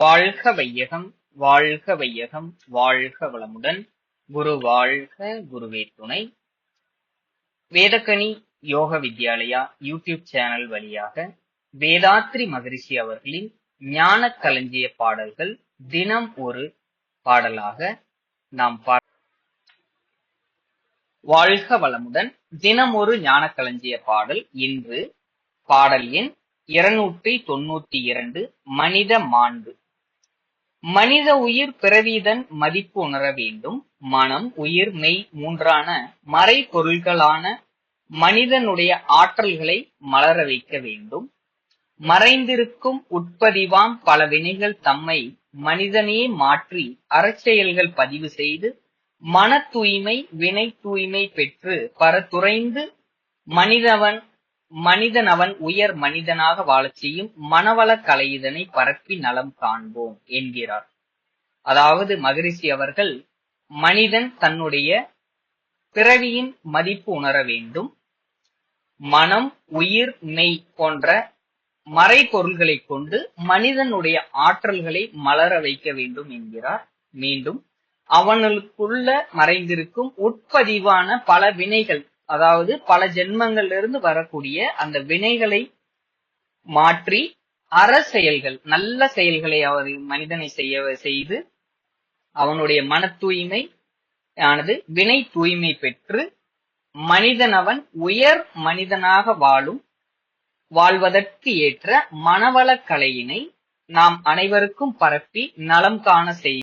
வாழ்க வையகம் வாழ்க வையகம் வாழ்க வளமுடன். குரு வாழ்க, குருவே துணை. வேதக்கனி யோக வித்யாலயா யூடியூப் சேனல் வழியாக வேதாத்ரி மகரிஷி அவர்களின் ஞான களஞ்சிய பாடல்கள் தினம் ஒரு பாடலாக நாம் வாழ்க வளமுடன். தினம் ஒரு ஞான களஞ்சிய பாடல். இன்று பாடல் எண் 292. மனித மாண்பு. மனித உயிர் பிறவிதன் மதிப்பு உணர வேண்டும். மனம், உயிர், மெய் மூன்றான மறை பொருள்களான மனிதனுடைய ஆற்றல்களை மலர வைக்க வேண்டும். மறைந்திருக்கும் உட்பதிவாம் பல வினைகள் தம்மை மனிதனே மாற்றி அறச்செயல்கள் பதிவு செய்து மன தூய்மை வினை தூய்மை பெற்று பரத்துறைந்து மனிதனவன் உயர் மனிதனாக வாழச் செய்யும் மனவள கலை இதனை பரப்பி நலம் காண்போம் என்கிறார். அதாவது மகரிஷி அவர்கள் மனிதன் தன்னுடைய பிறவியின் மதிப்பு உணர வேண்டும். மனம், உயிர், மெய் போன்ற மறைபொருள்களை கொண்டு மனிதனுடைய ஆற்றல்களை மலர வைக்க வேண்டும் என்கிறார். மீண்டும் அவனுக்குள்ள மறைந்திருக்கும் உட்பதிவான பல வினைகள், அதாவது பல ஜென்மங்களிலிருந்து வரக்கூடிய அந்த வினைகளை மாற்றி அற செயல்கள், நல்ல செயல்களை அவர் மனிதனை செய்து அவனுடைய மன தூய்மை ஆனது வினை தூய்மை பெற்று மனிதனவன் உயர் மனிதனாக வாழ்வதற்கு ஏற்ற மனவள கலையினை நாம் அனைவருக்கும் பரப்பி நலம் காண செய்ய